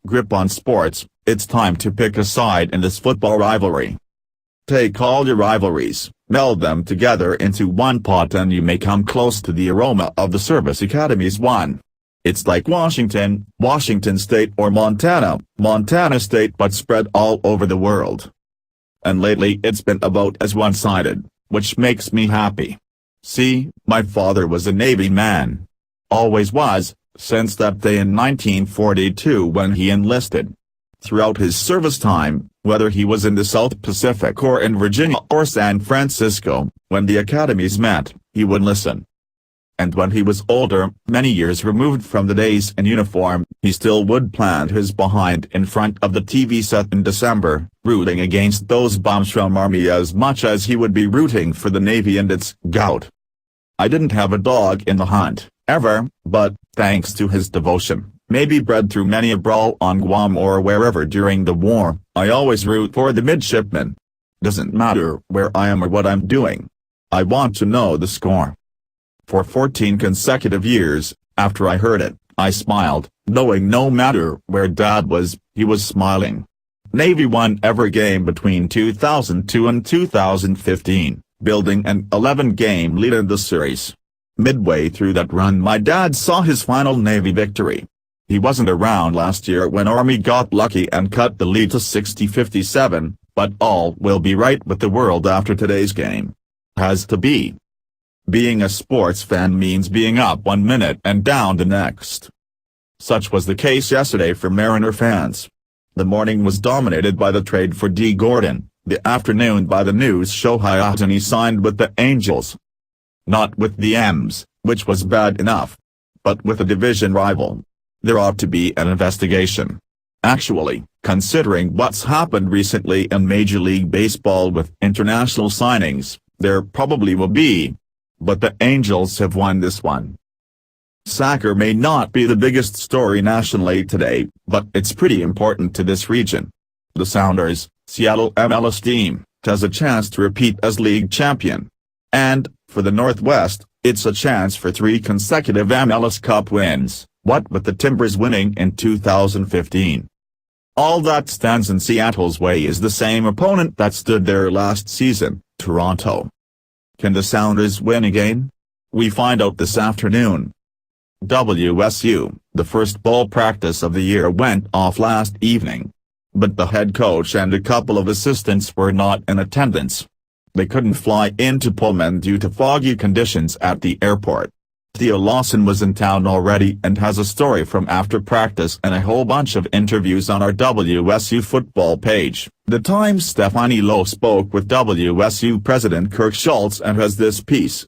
grip on sports, it's time to pick a side in this football rivalry. Take all your rivalries, meld them together into one pot and you may come close to the aroma of the service academies one. It's like Washington, Washington State or Montana, Montana State but spread all over the world. And lately it's been about as one-sided, which makes me happy. See, my father was a Navy man. Always was, since that day in 1942 when he enlisted. Throughout his service time, whether he was in the South Pacific or in Virginia or San Francisco, when the academies met, he would listen. And when he was older, many years removed from the days in uniform, he still would plant his behind in front of the TV set in December, rooting against those bombs from Army as much as he would be rooting for the Navy and its gout. I didn't have a dog in the hunt, ever, but, thanks to his devotion, maybe bred through many a brawl on Guam or wherever during the war, I always root for the midshipmen. Doesn't matter where I am or what I'm doing. I want to know the score. For 14 consecutive years, after I heard it, I smiled, knowing no matter where Dad was, he was smiling. Navy won every game between 2002 and 2015, building an 11-game lead in the series. Midway through that run my dad saw his final Navy victory. He wasn't around last year when Army got lucky and cut the lead to 60-57, but all will be right with the world after today's game. Has to be. Being a sports fan means being up 1 minute and down the next. Such was the case yesterday for Mariner fans. The morning was dominated by the trade for D. Gordon, the afternoon by the news Shohei Ohtani signed with the Angels. Not with the M's, which was bad enough. But with a division rival. There ought to be an investigation. Actually, considering what's happened recently in Major League Baseball with international signings, there probably will be. But the Angels have won this one. Soccer may not be the biggest story nationally today, but it's pretty important to this region. The Sounders, Seattle MLS team, has a chance to repeat as league champion. And, for the Northwest, it's a chance for 3 consecutive MLS Cup wins, what with the Timbers winning in 2015. All that stands in Seattle's way is the same opponent that stood there last season, Toronto. Can the Sounders win again? We find out this afternoon. WSU, the first ball practice of the year went off last evening. But the head coach and a couple of assistants were not in attendance. They couldn't fly into Pullman due to foggy conditions at the airport. Theo Lawson was in town already and has a story from after practice and a whole bunch of interviews on our WSU football page. The Times' Stephanie Lowe spoke with WSU President Kirk Schultz and has this piece.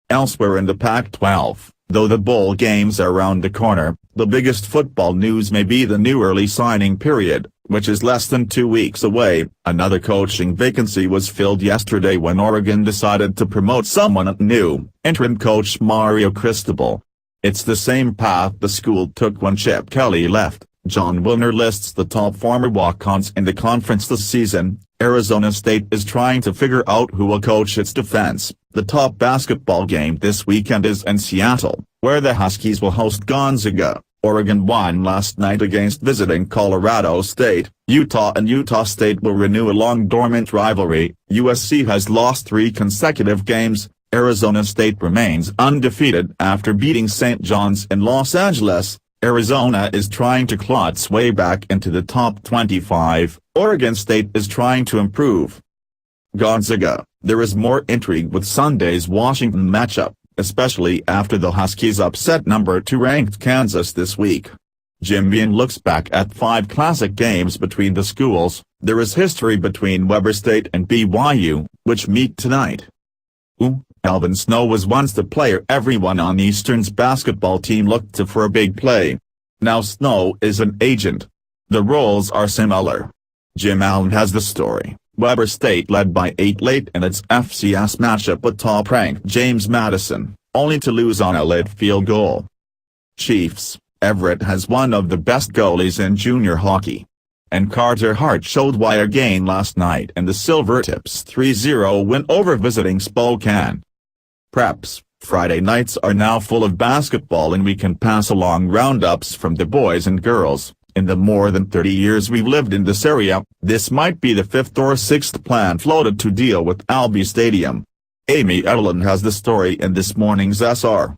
Elsewhere in the Pac-12, though the bowl games are around the corner, the biggest football news may be the new early signing period, which is less than 2 weeks away. Another coaching vacancy was filled yesterday when Oregon decided to promote someone new, interim coach Mario Cristobal. It's the same path the school took when Chip Kelly left. John Wilner lists the top former walk-ons in the conference this season. Arizona State is trying to figure out who will coach its defense. The top basketball game this weekend is in Seattle, where the Huskies will host Gonzaga. Oregon won last night against visiting Colorado State. Utah and Utah State will renew a long-dormant rivalry. USC has lost 3 consecutive games. Arizona State remains undefeated after beating St. John's in Los Angeles. Arizona is trying to claw its way back into the top 25. Oregon State is trying to improve. Gonzaga, there is more intrigue with Sunday's Washington matchup, especially after the Huskies upset number 2 ranked Kansas this week. Jim Beam looks back at 5 classic games between the schools. There is history between Weber State and BYU, which meet tonight. Alvin Snow was once the player everyone on Eastern's basketball team looked to for a big play. Now Snow is an agent. The roles are similar. Jim Allen has the story. Weber State led by 8 late in its FCS matchup with top-ranked James Madison, only to lose on a late field goal. Chiefs, Everett has one of the best goalies in junior hockey. And Carter Hart showed why again last night in the Silvertips 3-0 win over visiting Spokane. Preps, Friday nights are now full of basketball and we can pass along roundups from the boys and girls, In the more than 30 years we've lived in this area, this might be the fifth or sixth plan floated to deal with Albi Stadium. Amy Edelin has the story in this morning's SR.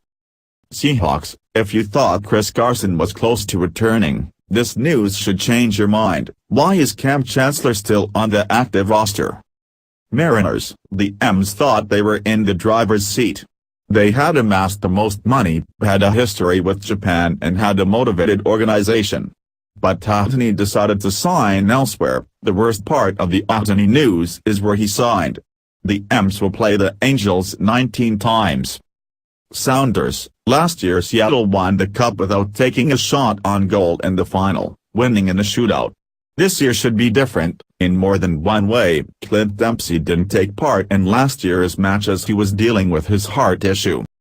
Seahawks, if you thought Chris Carson was close to returning, this news should change your mind. Why is Cam Chancellor still on the active roster? Mariners, the M's thought they were in the driver's seat. They had amassed the most money, had a history with Japan and had a motivated organization. But Ohtani decided to sign elsewhere. The worst part of the Ohtani news is where he signed. The M's will play the Angels 19 times. Sounders, last year Seattle won the Cup without taking a shot on goal in the final, winning in a shootout. This year should be different, in more than one way. Clint Dempsey didn't take part in last year's match as he was dealing with his heart issue.